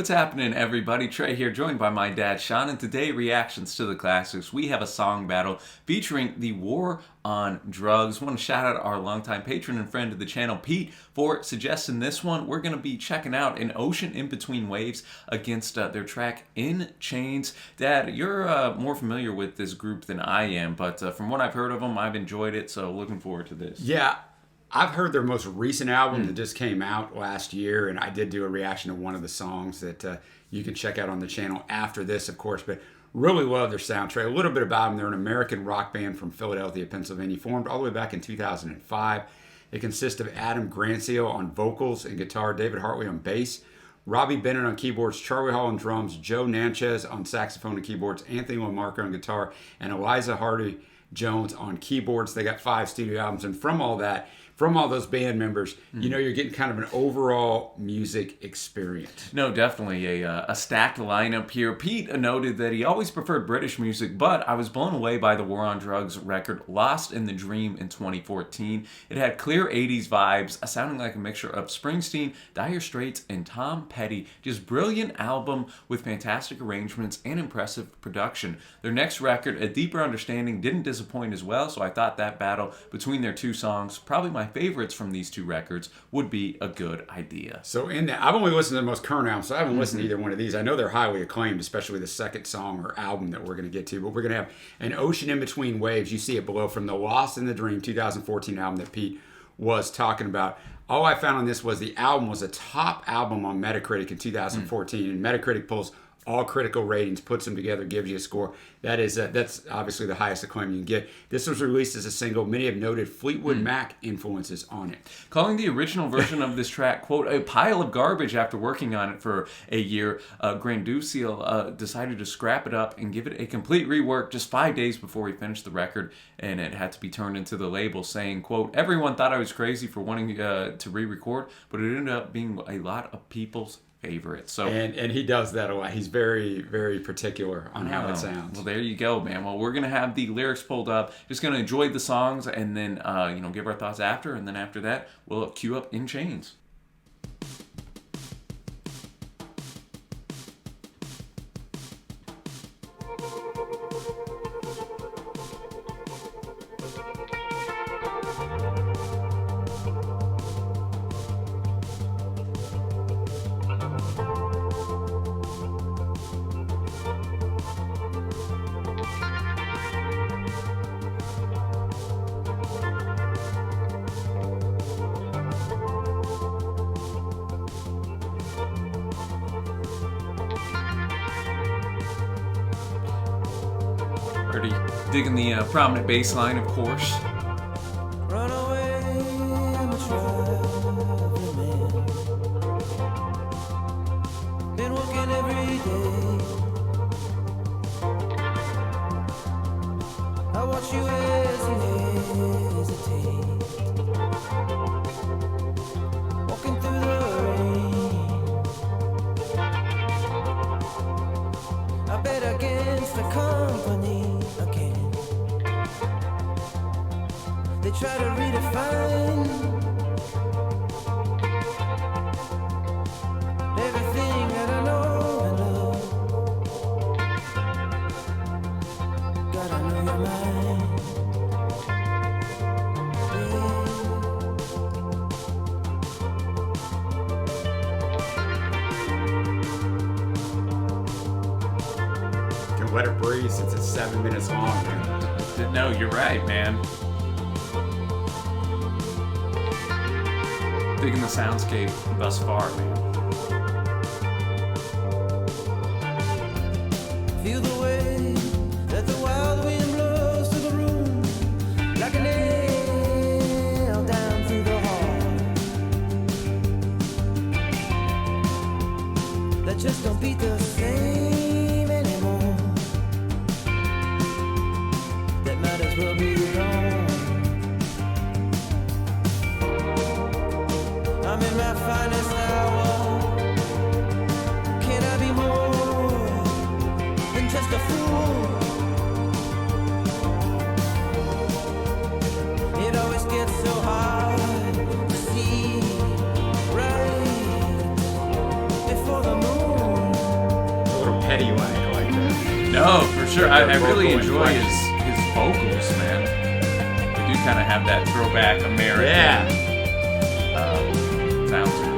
What's happening, everybody? Trey here, joined by my dad, Sean, and today, reactions to the classics. We have a song battle featuring the War on Drugs. I want to shout out our longtime patron and friend of the channel, Pete, for suggesting this one. We're going to be checking out An Ocean in Between Waves against their track In Chains. Dad, you're more familiar with this group than I am, but from what I've heard of them, I've enjoyed it, so looking forward to this. Yeah, I've heard their most recent album that just came out last year, and I did do a reaction to one of the songs that you can check out on the channel after this, of course. But really love their soundtrack. A little bit about them. They're an American rock band from Philadelphia, Pennsylvania, formed all the way back in 2005. It consists of Adam Grancio on vocals and guitar, David Hartley on bass, Robbie Bennett on keyboards, Charlie Hall on drums, Joe Natchez on saxophone and keyboards, Anthony Lamarca on guitar, and Eliza Hardy Jones on keyboards. They got 5 studio albums, and from all that, from all those band members, you know, you're getting kind of an overall music experience. No, definitely a stacked lineup here. Pete noted that he always preferred British music, but I was blown away by the War on Drugs record Lost in the Dream in 2014. It had clear 80s vibes, sounding like a mixture of Springsteen, Dire Straits, and Tom Petty. Just brilliant album with fantastic arrangements and impressive production. Their next record, A Deeper Understanding, didn't disappoint as well, so I thought that battle between their two songs, probably my favorites from these two records, would be a good idea. So in that, I've only listened to the most current album, so I haven't listened to either one of these. I know they're highly acclaimed, especially the second song or album that we're going to get to, but we're going to have An Ocean in Between Waves. You see it below from the Lost in the Dream 2014 album that Pete was talking about. All I found on this was the album was a top album on Metacritic in 2014, and Metacritic pulls all critical ratings, puts them together, gives you a score. That's obviously the highest acclaim you can get. This was released as a single. Many have noted Fleetwood Mac influences on it. Calling the original version of this track, quote, a pile of garbage after working on it for a year, Granduciel decided to scrap it up and give it a complete rework just 5 days before he finished the record, and it had to be turned into the label, saying, quote, everyone thought I was crazy for wanting to re-record, but it ended up being a lot of people's favorite. So and he does that a lot. He's very, very particular on how it sounds. Well, there you go, man. Well, we're gonna have the lyrics pulled up, just gonna enjoy the songs, and then give our thoughts after, and then after that we'll cue up In Chains. Already digging the prominent bass line, of course. Run away, I'm a traveling man. Been working every day. I watch you as you hesitate, walking through the rain. I bet against the company. They try to redefine everything that I know and love. Gotta know your mind. Can let it breathe since it's 7 minutes long, man. No, you're right, man. Digging the soundscape thus far, man. Feel the way that the wild wind blows through the room, like a nail down through the heart, that just don't beat the same anymore, that might as well be gone. I'm in my finest hour. Can I be more than just a fool? It always gets so hard to see right before the moon. daddy like that. No, for sure. I really Vocal enjoy inflection. his vocals, man. They do kind of have that throwback American sound to it.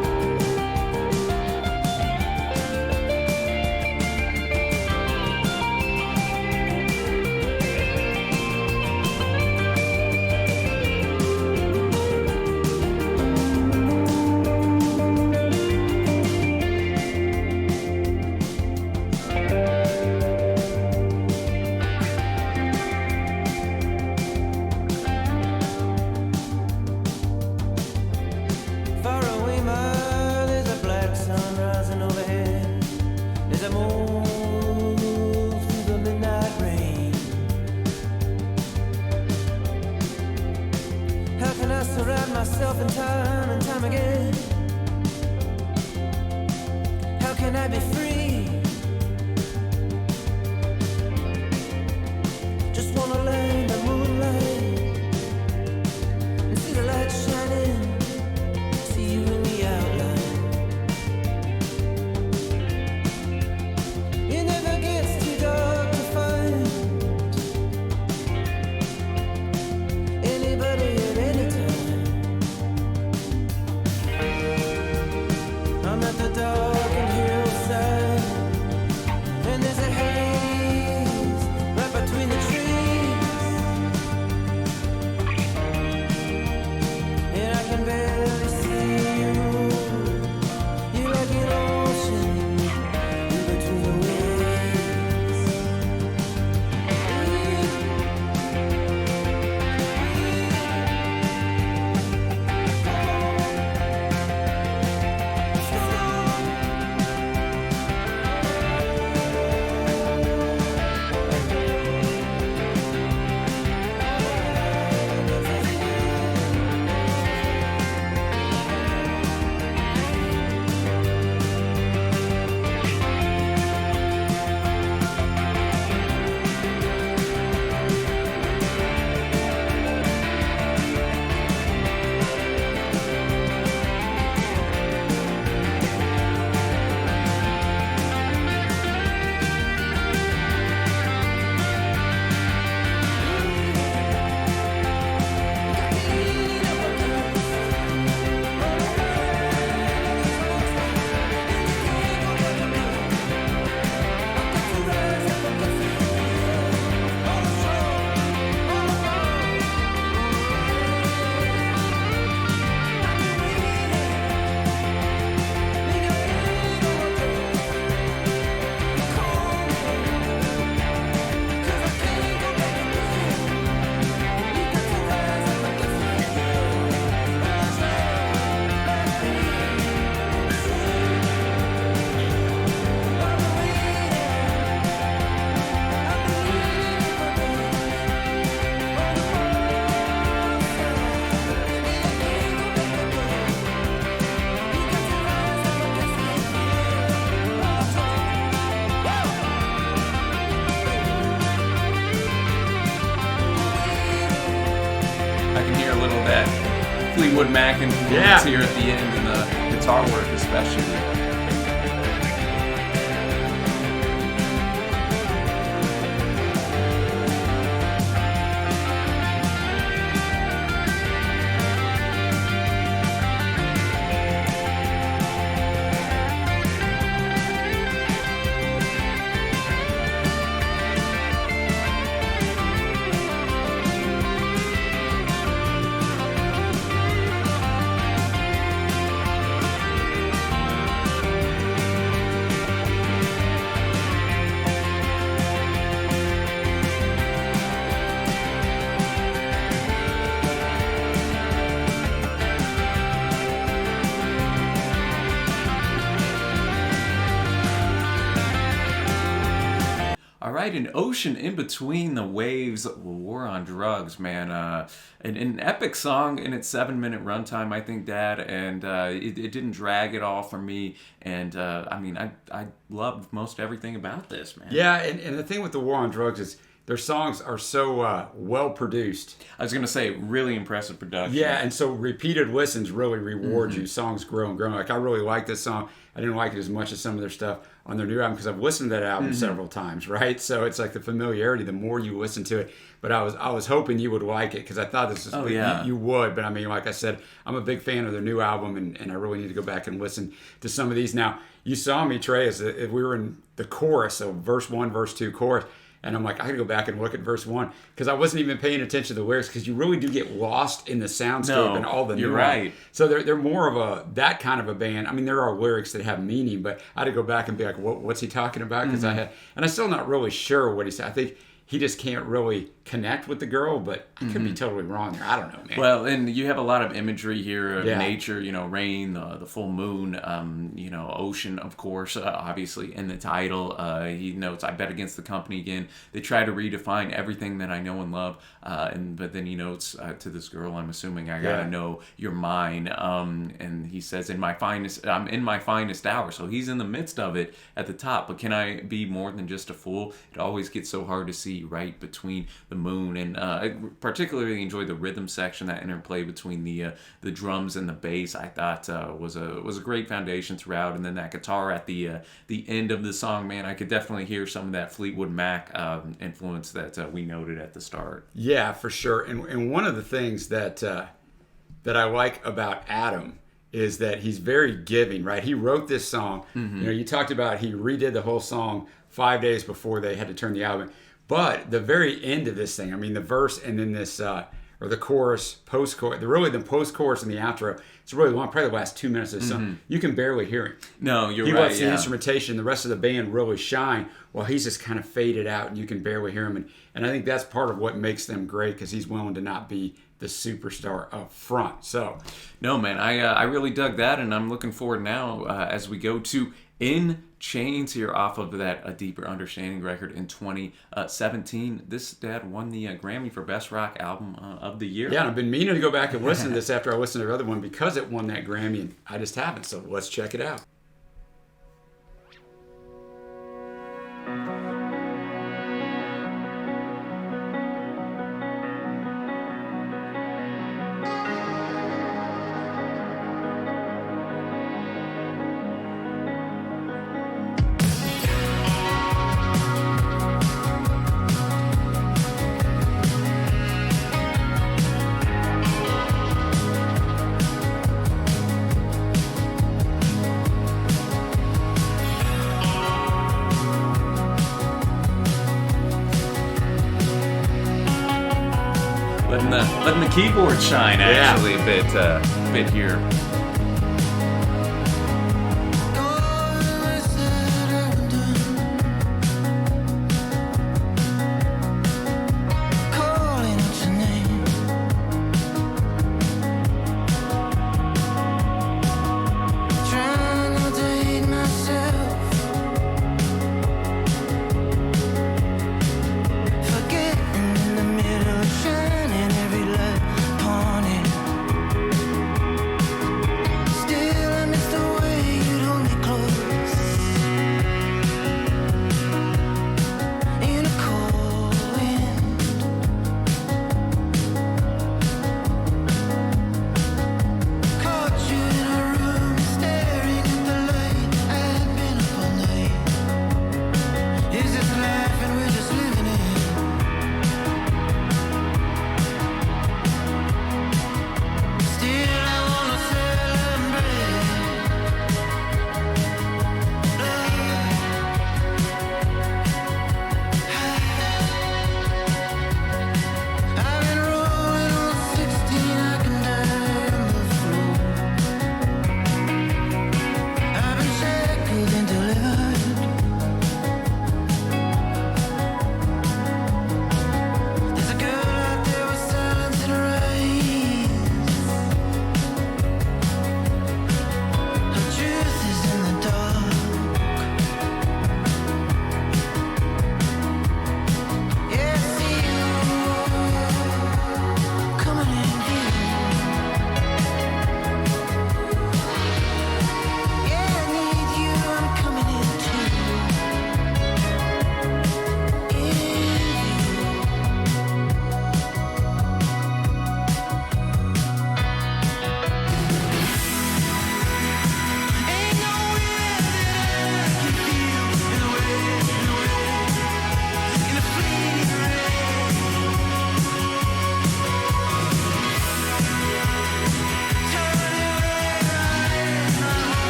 Far away, man, there's a black sun rising overhead. As I move through the midnight rain, how can I surround myself in time and time again? How can I be free? Just wanna lay in the moonlight and see the light shining. See you in the outline. It never gets too dark to find anybody at any time. I'm at the darkened hillside, and there's a haze right between the trees, and I can barely see you. You're like an ocean in between the waves. I can hear a little of that Fleetwood Mac influence here at the end, and the guitar work especially. All right, an ocean in between the waves, War on Drugs, man. An epic song in its 7-minute runtime, I think, Dad, and it didn't drag at all for me. And I mean, I loved most everything about this, man. Yeah, and the thing with the War on Drugs is their songs are so well produced. I was gonna say, really impressive production. Yeah, and so repeated listens really reward you. Songs grow and grow. Like, I really like this song. I didn't like it as much as some of their stuff on their new album because I've listened to that album several times, right? So it's like the familiarity, the more you listen to it. But I was hoping you would like it because I thought this was you would. But I mean, like I said, I'm a big fan of their new album, and I really need to go back and listen to some of these. Now, you saw me, Trey, as if we were in the chorus, so verse 1, verse 2, chorus. And I'm like, I gotta go back and look at verse 1 because I wasn't even paying attention to the lyrics because you really do get lost in the soundscape and all the you're nuance. right. So they're more of that kind of a band. I mean, there are lyrics that have meaning, but I had to go back and be like, what's he talking about? Because and I'm still not really sure what he said. I think he just can't really connect with the girl, but I could be totally wrong there. I don't know, man. Well, and you have a lot of imagery here of Yeah. nature, rain, the full moon, ocean, of course, obviously in the title. He notes, I bet against the company again. They try to redefine everything that I know and love. But then he notes to this girl, I'm assuming I gotta know you're mine. And he says, I'm in my finest hour. So he's in the midst of it at the top. But can I be more than just a fool? It always gets so hard to see right between the moon. And I particularly enjoyed the rhythm section, that interplay between the drums and the bass. I thought was a great foundation throughout. And then that guitar at the end of the song, man, I could definitely hear some of that Fleetwood Mac influence that we noted at the start. Yeah, for sure. And one of the things that I like about Adam is that he's very giving, right? He wrote this song. You talked about he redid the whole song 5 days before they had to turn the album. But the very end of this thing, I mean, the verse and then this, or the chorus, post-chorus, the post-chorus and the outro, it's really long, probably the last 2 minutes of the song. You can barely hear him. No, you're he right. lets the instrumentation, the rest of the band really shine, while he's just kind of faded out and you can barely hear him. And I think that's part of what makes them great because he's willing to not be the superstar up front. So, no, man, I really dug that, and I'm looking forward now as we go to In Chains here off of that A Deeper Understanding record in 2017. This dad won the Grammy for Best Rock Album of the Year. Yeah, and I've been meaning to go back and listen to this after I listened to the other one because it won that Grammy, and I just haven't. So let's check it out. Letting the keyboard shine actually a bit here.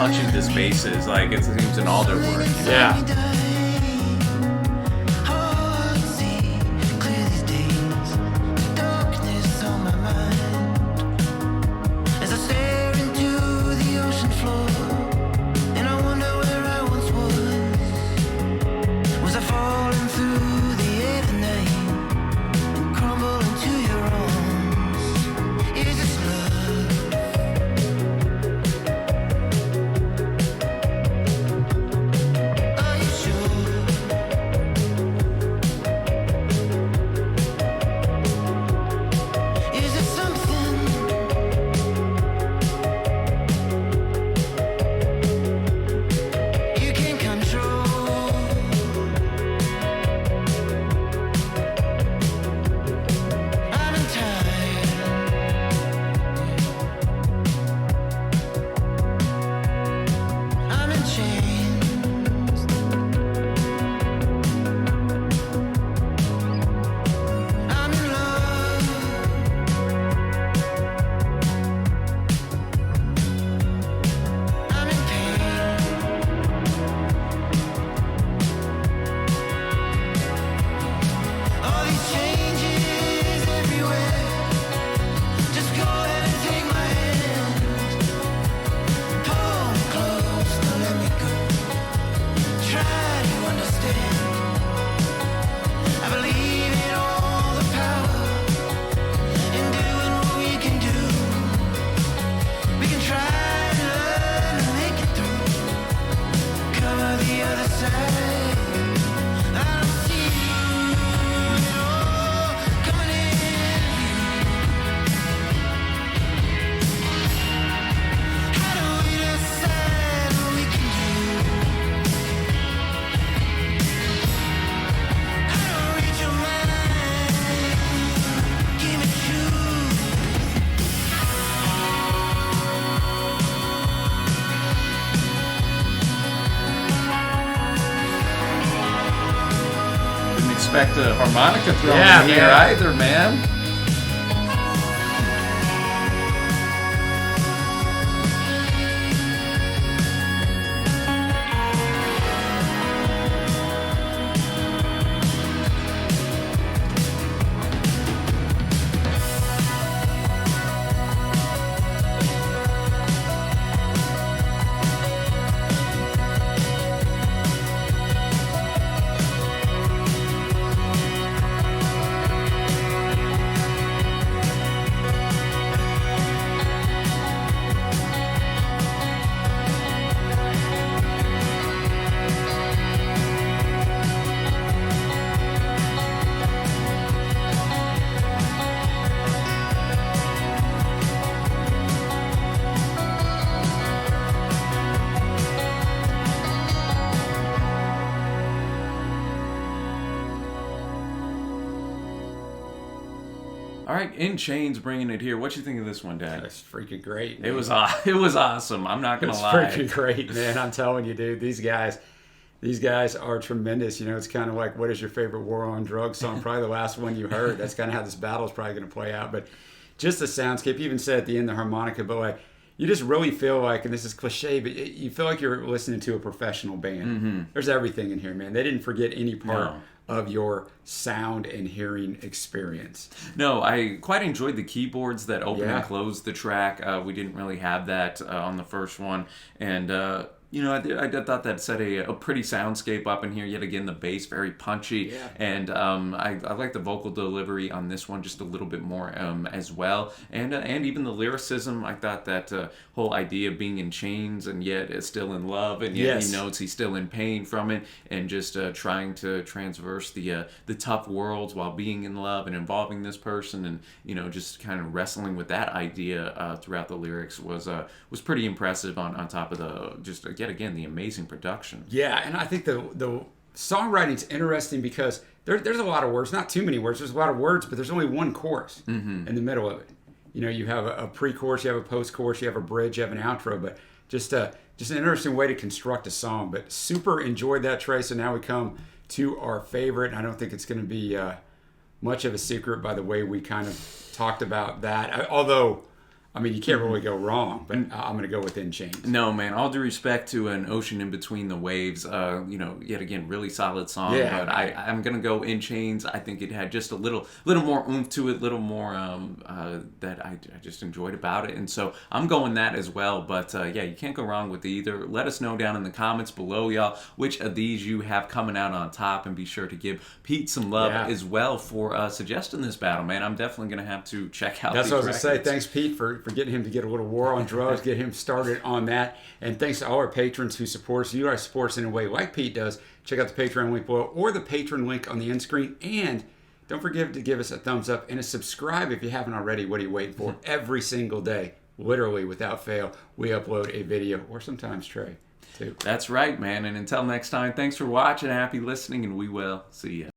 punching these basses. Like it seems in all their work. Yeah. Expect a harmonica thrown Yeah, in here man. either, man. All right, In Chains bringing it here. What you think of this one, Dad? That's freaking great, man. It was awesome. I'm not gonna It's lie. freaking great, man. I'm telling you, dude. These guys are tremendous. You know, it's kind of like, what is your favorite War on Drugs song? Probably the last one you heard. That's kind of how this battle is probably going to play out. But just the soundscape. You even said at the end the harmonica, but like you just really feel like, and this is cliche, but you feel like you're listening to a professional band. Mm-hmm. There's everything in here, man. They didn't forget any part No. of your sound and hearing experience. No, I quite enjoyed the keyboards that open Yeah. and close the track. We didn't really have that on the first one. And, you know, I thought that set a pretty soundscape up in here. Yet again, the bass very punchy. Yeah. And I like the vocal delivery on this one just a little bit more as well. And even the lyricism, I thought that whole idea of being in chains and yet is still in love. And yet Yes. he knows he's still in pain from it. And just trying to transverse the tough worlds while being in love and involving this person. And, you know, just kind of wrestling with that idea throughout the lyrics was pretty impressive on top of the just yet again the amazing production. Yeah, and I think the songwriting's interesting because there's a lot of words, not too many words. There's a lot of words, but there's only one chorus in the middle of it. You know, you have a pre-chorus, you have a post-chorus, you have a bridge, you have an outro, but just an interesting way to construct a song. But super enjoyed that, Trey. So now we come to our favorite, and I don't think it's going to be much of a secret by the way we kind of talked about that. Although I mean, you can't really go wrong, but I'm going to go with In Chains. No, man. All due respect to An Ocean in Between the Waves. Yet again, really solid song. Yeah, but I'm gonna go In Chains. I think it had just a little more oomph to it, little more that I just enjoyed about it, and so I'm going that as well. But you can't go wrong with either. Let us know down in the comments below, y'all, which of these you have coming out on top, and be sure to give Pete some love as well for suggesting this battle, man. I'm definitely gonna have to check out. That's what I was records. going to say. Thanks, Pete, for getting him to get a little War on Drugs, get him started on that. And thanks to all our patrons who support us. You guys support us in a way like Pete does. Check out the Patreon link below or the patron link on the end screen. And don't forget to give us a thumbs up and a subscribe if you haven't already. What are you waiting for? Every single day, literally without fail, we upload a video, or sometimes Trey, too. That's right, man. And until next time, thanks for watching, happy listening, and we will see you.